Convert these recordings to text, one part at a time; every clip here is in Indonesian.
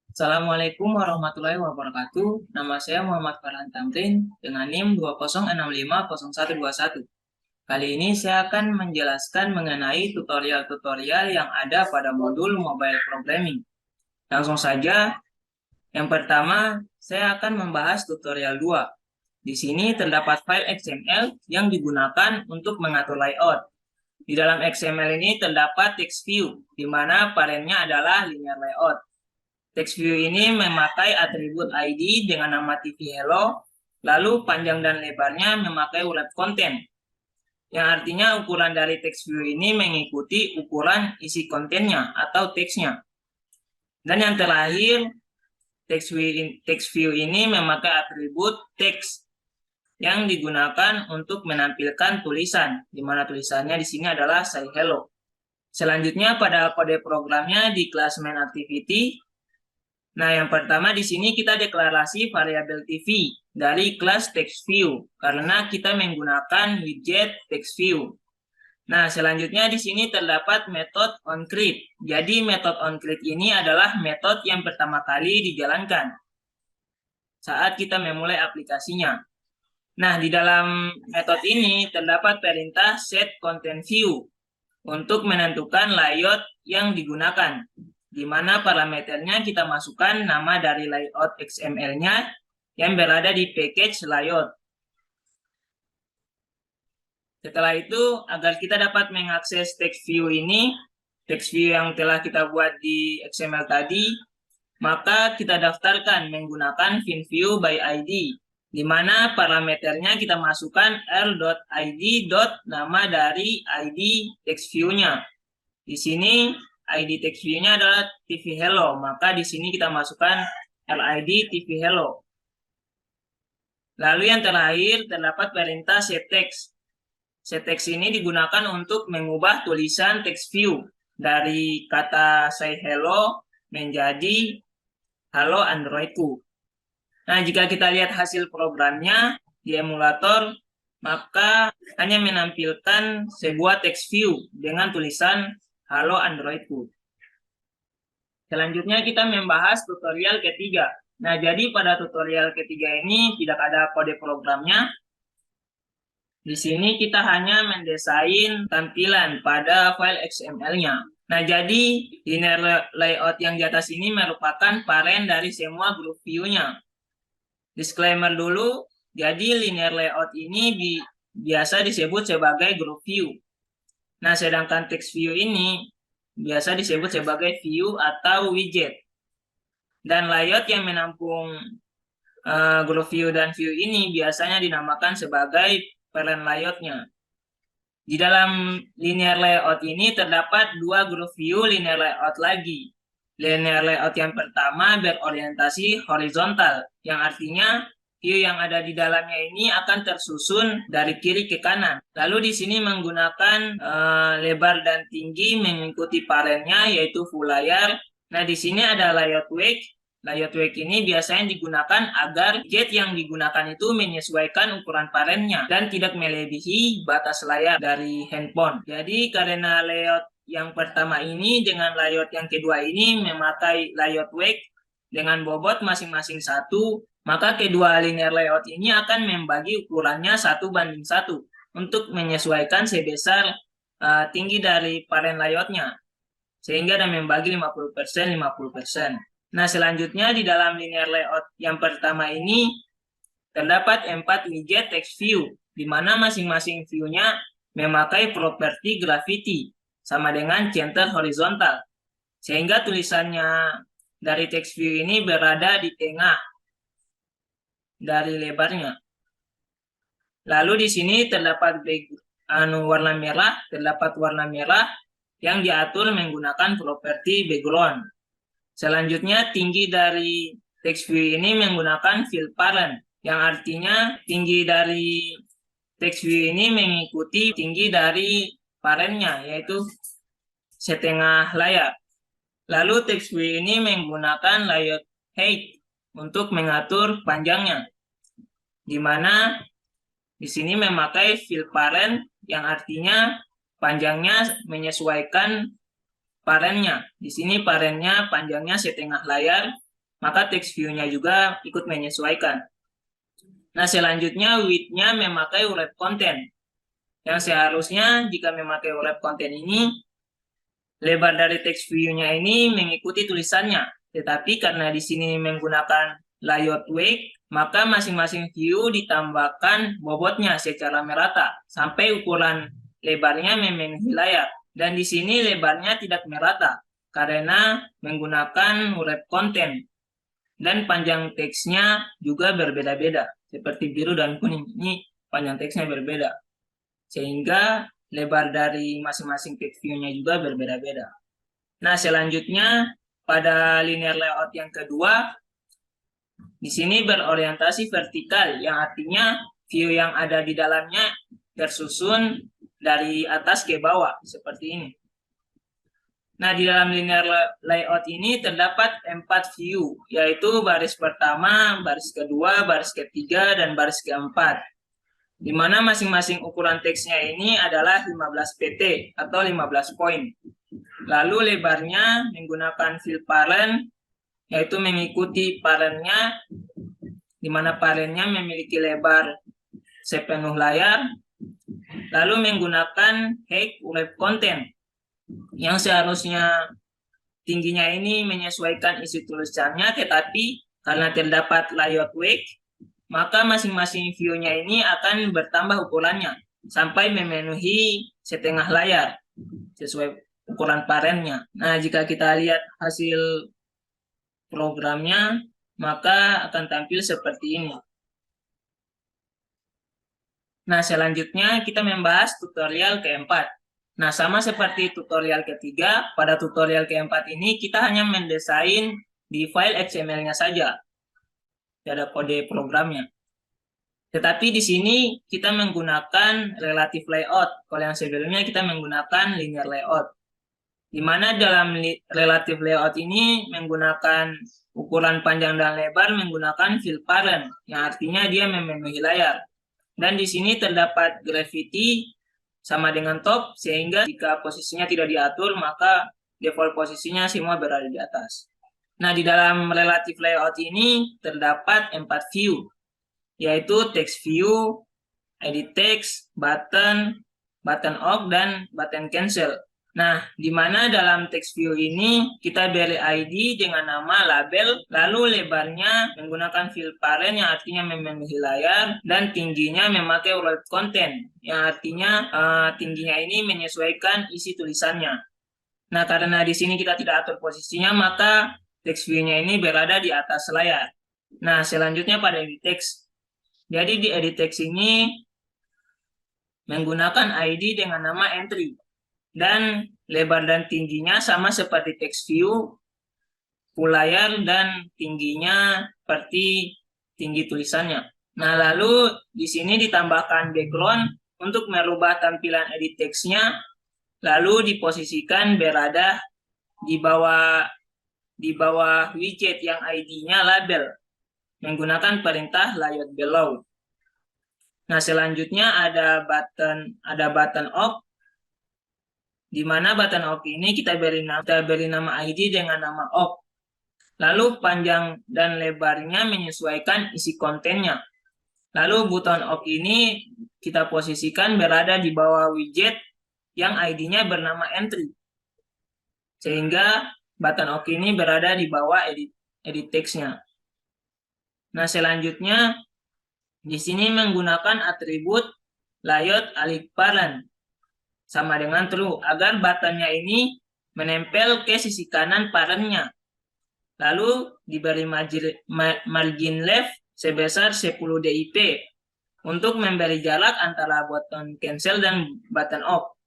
Assalamualaikum warahmatullahi wabarakatuh. Nama saya Muhammad Farhan Tamrin dengan NIM 206501121. Kali ini saya akan menjelaskan mengenai tutorial-tutorial yang ada pada modul Mobile Programming. Langsung saja, yang pertama saya akan membahas tutorial 2. Di sini terdapat file XML yang digunakan untuk mengatur layout. Di dalam XML ini terdapat text view, di mana parennya adalah linear layout. Text view ini memakai atribut ID dengan nama TV Hello, lalu panjang dan lebarnya memakai wrap content, yang artinya ukuran dari text view ini mengikuti ukuran isi kontennya atau teksnya. Dan yang terakhir, text view ini memakai atribut text yang digunakan untuk menampilkan tulisan, di mana tulisannya di sini adalah say hello. Selanjutnya pada kode programnya di kelas main activity. Nah, yang pertama di sini kita deklarasi variabel TV dari kelas TextView karena kita menggunakan widget TextView. Nah, selanjutnya di sini terdapat metode onCreate. Jadi, metode onCreate ini adalah metode yang pertama kali dijalankan saat kita memulai aplikasinya. Nah, di dalam metode ini terdapat perintah setContentView untuk menentukan layout yang digunakan, di mana parameternya kita masukkan nama dari layout XML-nya yang berada di package layout. Setelah itu, agar kita dapat mengakses text view ini, text view yang telah kita buat di XML tadi, maka kita daftarkan menggunakan VinView by ID, di mana parameternya kita masukkan r.id. Nama dari ID text view-nya. Di sini ID text view-nya adalah TV Hello, maka di sini kita masukkan LID TV Hello. Lalu yang terakhir terdapat perintah setText. SetText ini digunakan untuk mengubah tulisan text view dari kata say hello menjadi halo Androidku. Nah, jika kita lihat hasil programnya di emulator, maka hanya menampilkan sebuah text view dengan tulisan halo Androidku. Selanjutnya kita membahas tutorial ketiga. Nah, jadi pada tutorial ketiga ini tidak ada kode programnya. Di sini kita hanya mendesain tampilan pada file XML-nya. Nah, jadi linear layout yang di atas ini merupakan parent dari semua group view-nya. Disclaimer dulu, jadi linear layout ini biasa disebut sebagai group view. Nah, sedangkan text view ini biasa disebut sebagai view atau widget. Dan layout yang menampung group view dan view ini biasanya dinamakan sebagai parent layout-nya. Di dalam linear layout ini terdapat dua group view linear layout lagi. Linear layout yang pertama berorientasi horizontal, yang artinya view yang ada di dalamnya ini akan tersusun dari kiri ke kanan. Lalu di sini menggunakan lebar dan tinggi mengikuti parentnya, yaitu full layar. Nah, di sini ada layout wake. Layout wake ini biasanya digunakan agar jet yang digunakan itu menyesuaikan ukuran parentnya dan tidak melebihi batas layar dari handphone. Jadi karena layout yang pertama ini dengan layout yang kedua ini memakai layout wake dengan bobot masing-masing 1, maka kedua linear layout ini akan membagi ukurannya 1:1 untuk menyesuaikan sebesar tinggi dari parent layoutnya, sehingga dan membagi 50%, 50%. Nah, selanjutnya di dalam linear layout yang pertama ini terdapat 4 widget text view, di mana masing-masing view-nya memakai properti gravity sama dengan center horizontal, sehingga tulisannya dari text view ini berada di tengah dari lebarnya. Lalu di sini terdapat warna merah yang diatur menggunakan properti background. Selanjutnya tinggi dari text view ini menggunakan fill parent, yang artinya tinggi dari text view ini mengikuti tinggi dari parentnya, yaitu setengah layar. Lalu text view ini menggunakan layout height untuk mengatur panjangnya, di mana di sini memakai fill parent, yang artinya panjangnya menyesuaikan parentnya. Di sini parentnya panjangnya setengah layar, maka text view-nya juga ikut menyesuaikan. Nah, selanjutnya width-nya memakai wrap content. Yang seharusnya jika memakai wrap content ini, lebar dari text view-nya ini mengikuti tulisannya. Tetapi karena di sini menggunakan layout weight, maka masing-masing view ditambahkan bobotnya secara merata sampai ukuran lebarnya memenuhi layar. Dan di sini lebarnya tidak merata karena menggunakan wrap content. Dan panjang teksnya juga berbeda-beda. Seperti biru dan kuning, ini panjang teksnya berbeda. Sehingga lebar dari masing-masing text view-nya juga berbeda-beda. Nah, selanjutnya pada linear layout yang kedua, di sini berorientasi vertikal, yang artinya view yang ada di dalamnya tersusun dari atas ke bawah, seperti ini. Nah, di dalam linear layout ini terdapat 4 view, yaitu baris pertama, baris kedua, baris ketiga, dan baris keempat. Di mana masing-masing ukuran teksnya ini adalah 15 pt atau 15 poin. Lalu lebarnya menggunakan fill parent, yaitu mengikuti parentnya, di mana parentnya memiliki lebar sepenuh layar. Lalu menggunakan height wrap content, yang seharusnya tingginya ini menyesuaikan isi tulisannya, tetapi karena terdapat layout weight, maka masing-masing view-nya ini akan bertambah ukurannya sampai memenuhi setengah layar sesuai ukuran parentnya. Nah, jika kita lihat hasil programnya, maka akan tampil seperti ini. Nah, selanjutnya kita membahas tutorial keempat. Nah, sama seperti tutorial ketiga, pada tutorial keempat ini kita hanya mendesain di file XML-nya saja. Tidak ada kode programnya. Tetapi di sini kita menggunakan relative layout. Kalau yang sebelumnya kita menggunakan linear layout. Di mana dalam relative layout ini menggunakan ukuran panjang dan lebar menggunakan fill parent, yang artinya dia memenuhi layar. Dan di sini terdapat gravity sama dengan top, sehingga jika posisinya tidak diatur, maka default posisinya semua berada di atas. Nah, di dalam relative layout ini terdapat 4 view, yaitu text view, edit text, button, button off, dan button cancel. Nah, di mana dalam text view ini kita beri ID dengan nama label, lalu lebarnya menggunakan fill parent yang artinya memenuhi layar, dan tingginya memakai wrap content yang artinya tingginya ini menyesuaikan isi tulisannya. Nah, karena di sini kita tidak atur posisinya, maka text view-nya ini berada di atas layar. Nah, selanjutnya pada edit text. Jadi di edit text ini menggunakan ID dengan nama entry. Dan lebar dan tingginya sama seperti text view, full layar, dan tingginya seperti tinggi tulisannya. Nah, lalu di sini ditambahkan background untuk merubah tampilan edit text-nya, lalu diposisikan berada di bawah widget yang ID-nya label menggunakan perintah layout below. Nah, selanjutnya ada button off, di mana button off ini kita beri nama ID dengan nama off. Lalu panjang dan lebarnya menyesuaikan isi kontennya. Lalu button off ini kita posisikan berada di bawah widget yang ID-nya bernama entry. Sehingga button off ini berada di bawah edit text-nya. Nah, selanjutnya di sini menggunakan atribut layout alif parent sama dengan true, agar buttonnya ini menempel ke sisi kanan parentnya. Lalu diberi margin left sebesar 10 dip untuk memberi jarak antara button cancel dan button off.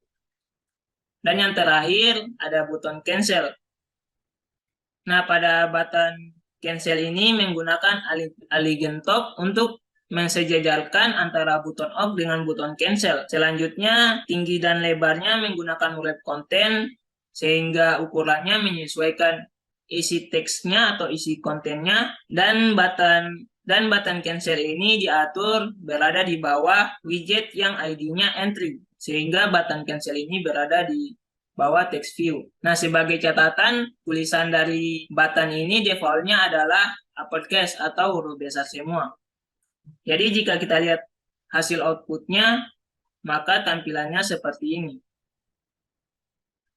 Dan yang terakhir ada button cancel. Nah, pada button cancel ini menggunakan alignment top untuk mensejajarkan antara button off dengan button cancel. Selanjutnya, tinggi dan lebarnya menggunakan wrap content sehingga ukurannya menyesuaikan isi teksnya atau isi kontennya, dan button cancel ini diatur berada di bawah widget yang ID-nya entry sehingga button cancel ini berada di bawah text view. Nah, sebagai catatan, tulisan dari button ini defaultnya adalah uppercase atau huruf besar semua. Jadi jika kita lihat hasil outputnya, maka tampilannya seperti ini.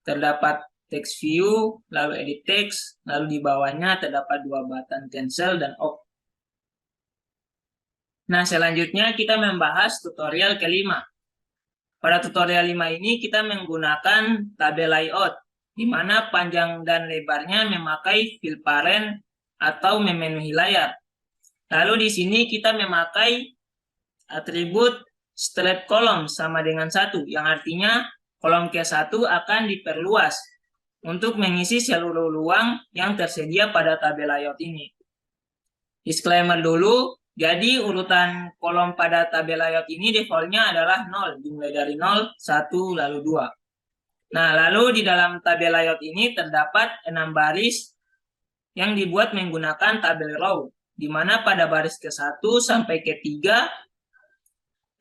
Terdapat text view, lalu edit text, lalu di bawahnya terdapat dua button cancel dan off. Nah, selanjutnya kita membahas tutorial kelima. Pada tutorial 5 ini kita menggunakan tabel layout, di mana panjang dan lebarnya memakai fill parent atau memenuhi layar. Lalu di sini kita memakai atribut strap column sama dengan 1, yang artinya kolom Q1 akan diperluas untuk mengisi seluruh ruang yang tersedia pada tabel layout ini. Disclaimer dulu. Jadi urutan kolom pada tabel layout ini defaultnya adalah 0, dimulai dari 0, 1, lalu 2. Nah, lalu di dalam tabel layout ini terdapat 6 baris yang dibuat menggunakan tabel row, di mana pada baris ke-1 sampai ke-3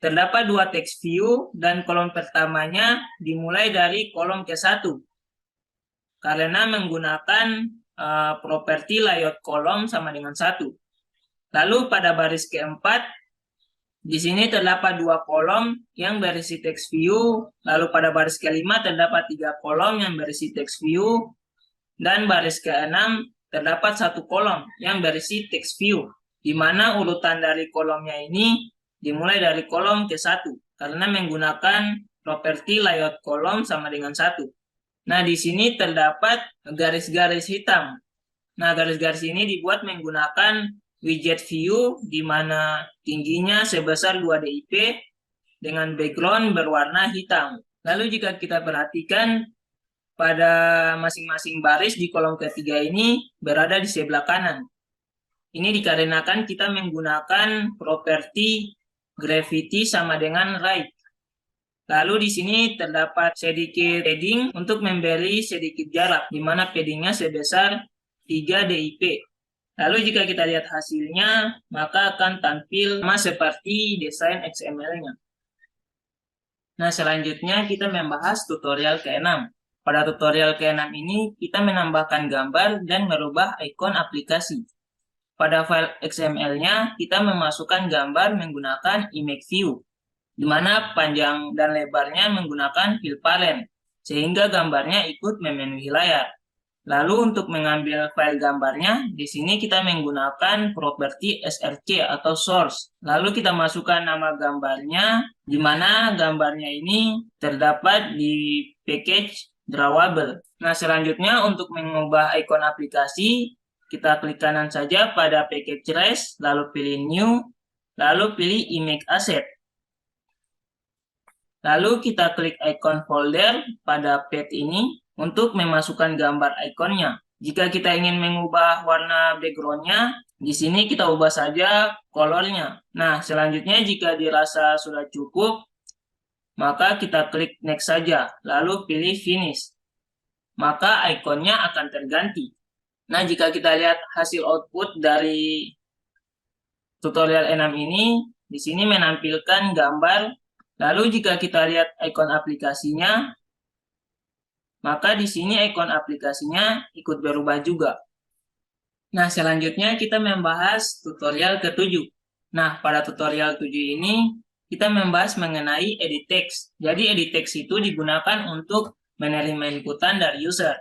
terdapat 2 text view dan kolom pertamanya dimulai dari kolom ke-1 karena menggunakan properti layout kolom sama dengan 1. Lalu pada baris keempat, di sini terdapat 2 kolom yang berisi text view. Lalu pada baris kelima terdapat 3 kolom yang berisi text view. Dan baris keenam terdapat 1 kolom yang berisi text view. Di mana urutan dari kolomnya ini dimulai dari kolom ke-1. Karena menggunakan properti layout kolom sama dengan 1. Nah, di sini terdapat garis-garis hitam. Nah, garis-garis ini dibuat menggunakan widget view di mana tingginya sebesar 2 dp dengan background berwarna hitam. Lalu jika kita perhatikan pada masing-masing baris di kolom ketiga ini berada di sebelah kanan. Ini dikarenakan kita menggunakan properti gravity sama dengan right. Lalu di sini terdapat sedikit padding untuk memberi sedikit jarak, di mana paddingnya sebesar 3 dp. Lalu jika kita lihat hasilnya, maka akan tampil sama seperti desain XML-nya. Nah, selanjutnya kita membahas tutorial ke-6. Pada tutorial ke-6 ini, kita menambahkan gambar dan merubah ikon aplikasi. Pada file XML-nya, kita memasukkan gambar menggunakan image view, di mana panjang dan lebarnya menggunakan fill parent, sehingga gambarnya ikut memenuhi layar. Lalu untuk mengambil file gambarnya, di sini kita menggunakan properti src atau source. Lalu kita masukkan nama gambarnya, di mana gambarnya ini terdapat di package drawable. Nah, selanjutnya untuk mengubah ikon aplikasi, kita klik kanan saja pada package trace, lalu pilih new, lalu pilih image asset. Lalu kita klik icon folder pada path ini untuk memasukkan gambar ikonnya. Jika kita ingin mengubah warna backgroundnya, di sini kita ubah saja colornya. Nah, selanjutnya jika dirasa sudah cukup, maka kita klik next saja, lalu pilih finish. Maka ikonnya akan terganti. Nah, jika kita lihat hasil output dari tutorial 6 ini, di sini menampilkan gambar. Lalu jika kita lihat ikon aplikasinya, maka di sini ikon aplikasinya ikut berubah juga. Nah, selanjutnya kita membahas tutorial ke-7. Nah, pada tutorial 7 ini kita membahas mengenai edit text. Jadi edit text itu digunakan untuk menerima inputan dari user.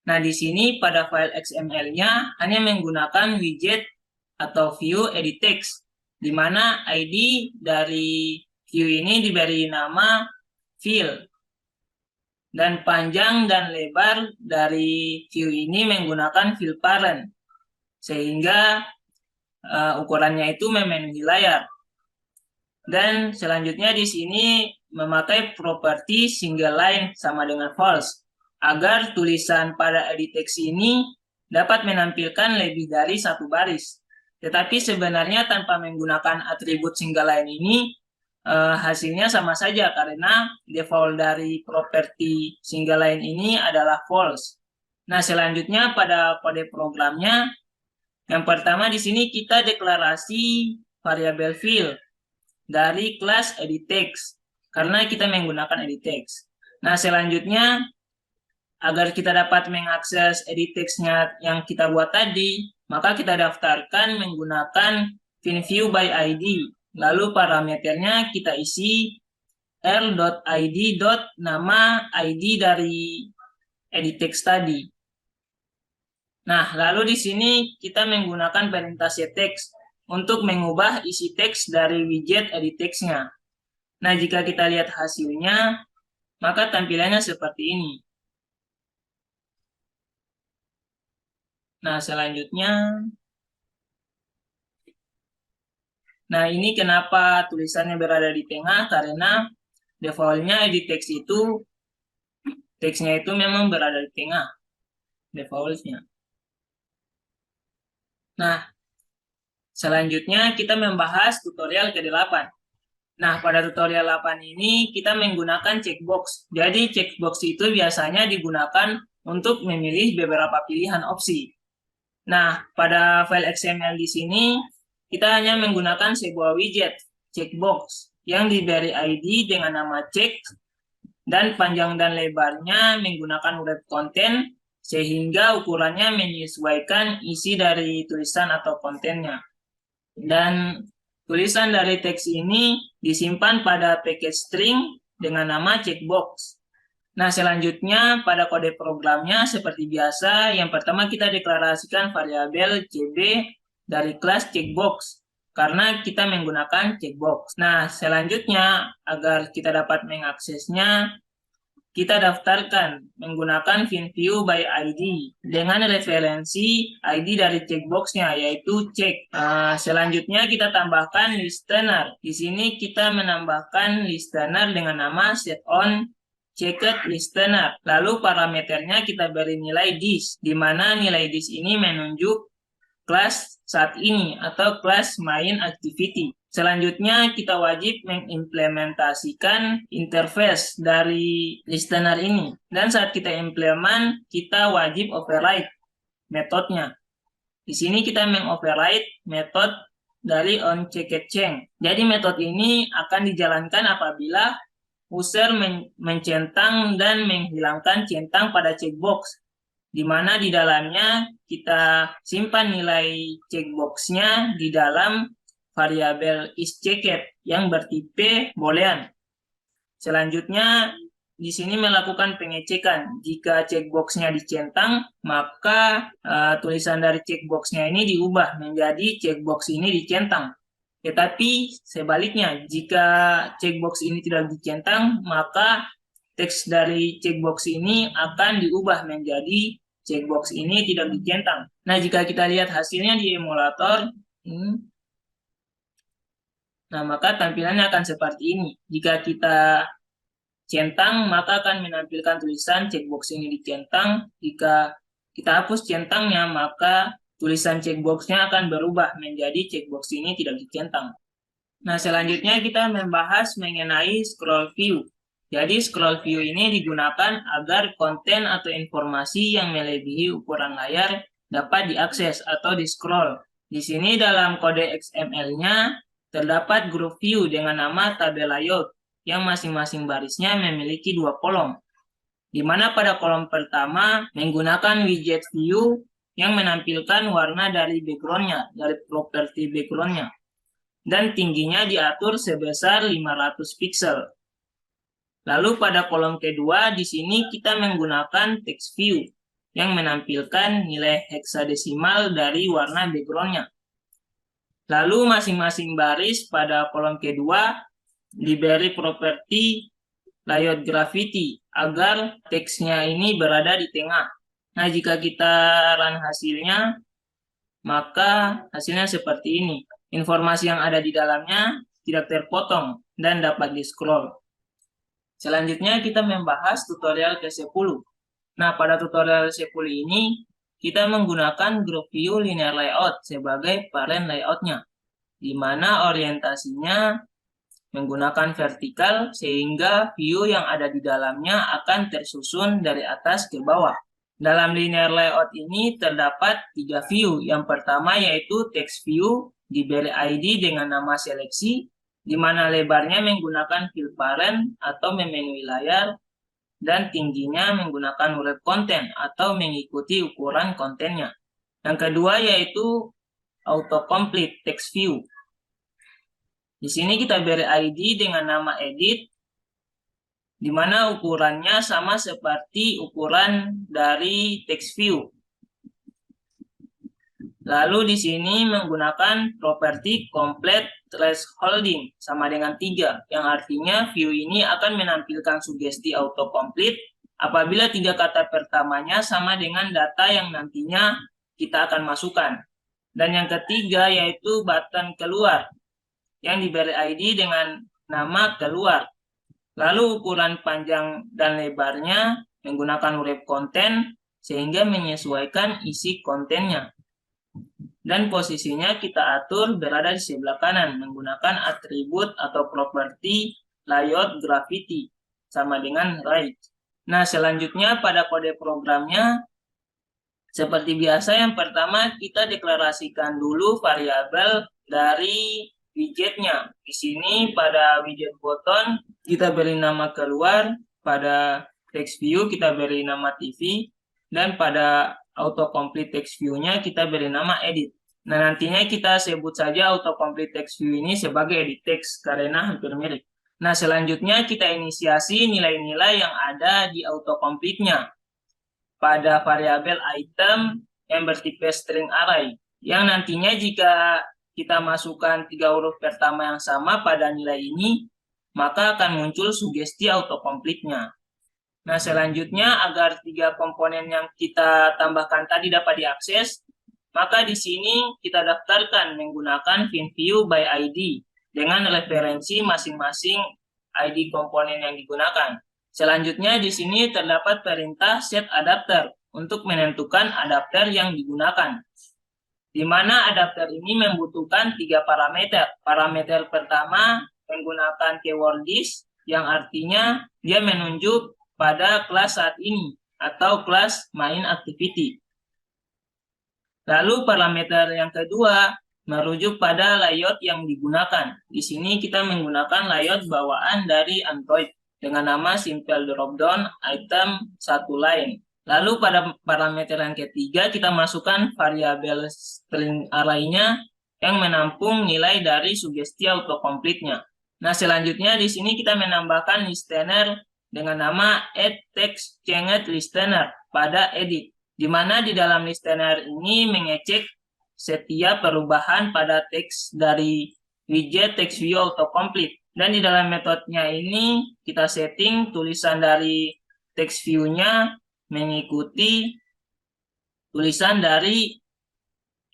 Nah, di sini pada file XML-nya hanya menggunakan widget atau view edit text, di mana ID dari view ini diberi nama fill. Dan panjang dan lebar dari view ini menggunakan fill parent. Sehingga ukurannya itu memenuhi layar. Dan selanjutnya di sini memakai properti single line sama dengan false. Agar tulisan pada edit text ini dapat menampilkan lebih dari 1 baris. Tetapi sebenarnya tanpa menggunakan atribut single line ini, hasilnya sama saja karena default dari properti single line ini adalah false. Nah, selanjutnya pada kode programnya, yang pertama di sini kita deklarasi variabel fill dari kelas edit text karena kita menggunakan edit text. Nah, selanjutnya agar kita dapat mengakses edit text-nya yang kita buat tadi, maka kita daftarkan menggunakan VinView by ID. Lalu parameternya kita isi r.id. nama ID dari edit text tadi. Nah, lalu di sini kita menggunakan perintah setText untuk mengubah isi teks dari widget edit text-nya. Nah, jika kita lihat hasilnya, maka tampilannya seperti ini. Nah, selanjutnya, ini kenapa tulisannya berada di tengah, karena default-nya edit text itu, teksnya itu memang berada di tengah, default-nya. Nah, selanjutnya kita membahas tutorial ke-8. Nah, pada tutorial 8 ini kita menggunakan checkbox. Jadi, checkbox itu biasanya digunakan untuk memilih beberapa pilihan opsi. Nah, pada file XML di sini, kita hanya menggunakan sebuah widget, checkbox, yang diberi ID dengan nama check, dan panjang dan lebarnya menggunakan wrap content, sehingga ukurannya menyesuaikan isi dari tulisan atau kontennya. Dan tulisan dari teks ini disimpan pada package string dengan nama checkbox. Nah, selanjutnya pada kode programnya seperti biasa, yang pertama kita deklarasikan variabel cb dari kelas checkbox karena kita menggunakan checkbox. Nah, selanjutnya agar kita dapat mengaksesnya, kita daftarkan menggunakan VinView by ID dengan referensi ID dari checkbox-nya, yaitu check. Selanjutnya kita tambahkan listener. Di sini kita menambahkan listener dengan nama setOn checked listener. Lalu parameternya kita beri nilai this, di mana nilai this ini menunjuk kelas saat ini atau kelas main activity. Selanjutnya kita wajib mengimplementasikan interface dari listener ini. Dan saat kita implement, kita wajib override metodenya. Di sini kita mengoverride metode dari onCheckedChange. Jadi metode ini akan dijalankan apabila user mencentang dan menghilangkan centang pada checkbox, di mana di dalamnya kita simpan nilai checkbox-nya di dalam variabel isChecked yang bertipe boolean. Selanjutnya, di sini melakukan pengecekan. Jika checkbox-nya dicentang, maka tulisan dari checkbox-nya ini diubah menjadi checkbox ini dicentang. Tetapi sebaliknya, jika checkbox ini tidak dicentang, maka teks dari checkbox ini akan diubah menjadi checkbox ini tidak dicentang. Nah, jika kita lihat hasilnya di emulator, maka tampilannya akan seperti ini. Jika kita centang, maka akan menampilkan tulisan checkbox ini dicentang. Jika kita hapus centangnya, maka tulisan checkbox-nya akan berubah menjadi checkbox ini tidak dicentang. Nah, selanjutnya kita membahas mengenai scroll view. Jadi, scroll view ini digunakan agar konten atau informasi yang melebihi ukuran layar dapat diakses atau di-scroll. Di sini dalam kode XML-nya terdapat grup view dengan nama tabel layout, yang masing-masing barisnya memiliki 2 kolom. Di mana pada kolom pertama menggunakan widget view yang menampilkan warna dari background-nya, dari properti background-nya. Dan tingginya diatur sebesar 500 pixel. Lalu pada kolom kedua, di sini kita menggunakan text view yang menampilkan nilai heksadesimal dari warna background-nya. Lalu masing-masing baris pada kolom kedua diberi properti layout gravity agar teksnya ini berada di tengah. Nah, jika kita run hasilnya, maka hasilnya seperti ini. Informasi yang ada di dalamnya tidak terpotong dan dapat di-scroll. Selanjutnya kita membahas tutorial ke-10. Nah, pada tutorial 10 ini, kita menggunakan group view linear layout sebagai parent layout-nya, di mana orientasinya menggunakan vertikal sehingga view yang ada di dalamnya akan tersusun dari atas ke bawah. Dalam linear layout ini terdapat 3 view. Yang pertama yaitu text view, diberi ID dengan nama seleksi, di mana lebarnya menggunakan fill parent atau memenuhi layar. dan tingginya menggunakan wrap content atau mengikuti ukuran kontennya. Yang kedua yaitu autocomplete text view. Di sini kita beri ID dengan nama edit, di mana ukurannya sama seperti ukuran dari text view. Lalu di sini menggunakan properti complete thresholding sama dengan 3, yang artinya view ini akan menampilkan sugesti autocomplete apabila 3 kata pertamanya sama dengan data yang nantinya kita akan masukkan. Dan yang ketiga yaitu button keluar, yang diberi ID dengan nama keluar. Lalu ukuran panjang dan lebarnya menggunakan wrap content sehingga menyesuaikan isi kontennya. Dan posisinya kita atur berada di sebelah kanan menggunakan atribut atau properti layout gravity sama dengan right. Nah, selanjutnya pada kode programnya seperti biasa, yang pertama kita deklarasikan dulu variabel dari widgetnya. Di sini pada widget button kita beri nama keluar, pada text view kita beri nama TV, dan pada autocomplete text view-nya kita beri nama edit. Nah, nantinya kita sebut saja autocomplete text view ini sebagai edit text karena hampir mirip. Nah, selanjutnya kita inisiasi nilai-nilai yang ada di autocomplete-nya pada variabel item yang bertipe string array, yang nantinya jika kita masukkan 3 huruf pertama yang sama pada nilai ini, maka akan muncul sugesti autocomplete-nya. Nah, selanjutnya agar 3 komponen yang kita tambahkan tadi dapat diakses, maka di sini kita daftarkan menggunakan VinView by ID dengan referensi masing-masing ID komponen yang digunakan. Selanjutnya di sini terdapat perintah set adapter untuk menentukan adapter yang digunakan, di mana adapter ini membutuhkan 3 parameter. Parameter pertama menggunakan keyword this, yang artinya dia menunjuk pada kelas saat ini atau kelas main activity. Lalu parameter yang kedua merujuk pada layout yang digunakan. Di sini kita menggunakan layout bawaan dari Android dengan nama simple dropdown item 1 line. Lalu pada parameter yang ketiga kita masukkan variabel string array-nya yang menampung nilai dari sugesti autocomplete-nya. Nah, selanjutnya di sini kita menambahkan listener dengan nama add text changed listener pada edit, di mana di dalam listener ini mengecek setiap perubahan pada teks dari widget text view autocomplete. Dan di dalam metodenya ini kita setting tulisan dari text view-nya mengikuti tulisan dari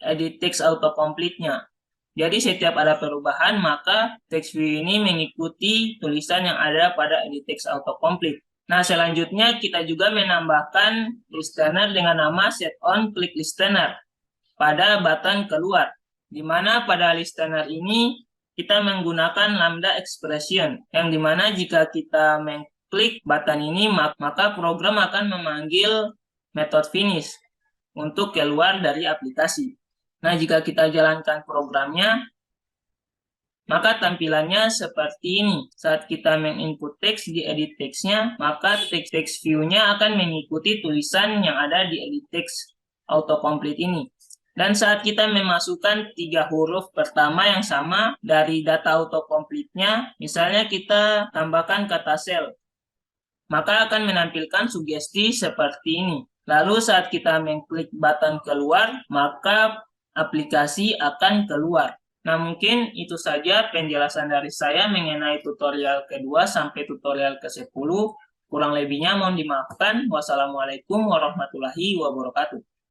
edit text autocomplete-nya. Jadi setiap ada perubahan maka text view ini mengikuti tulisan yang ada pada edit text autocomplete. Nah, selanjutnya kita juga menambahkan listener dengan nama set on click listener pada button keluar, di mana pada listener ini kita menggunakan lambda expression, yang dimana jika kita mengklik button ini maka program akan memanggil metode finish untuk keluar dari aplikasi. Nah, jika kita jalankan programnya, maka tampilannya seperti ini. Saat kita menginput teks di edit text-nya, maka text view-nya akan mengikuti tulisan yang ada di edit text autocomplete ini. Dan saat kita memasukkan 3 huruf pertama yang sama dari data autocomplete-nya, misalnya kita tambahkan kata cell, maka akan menampilkan sugesti seperti ini. Lalu saat kita mengklik button keluar, maka aplikasi akan keluar. Nah, mungkin itu saja penjelasan dari saya mengenai tutorial kedua sampai tutorial ke-10. Kurang lebihnya mohon dimaafkan. Wassalamualaikum warahmatullahi wabarakatuh.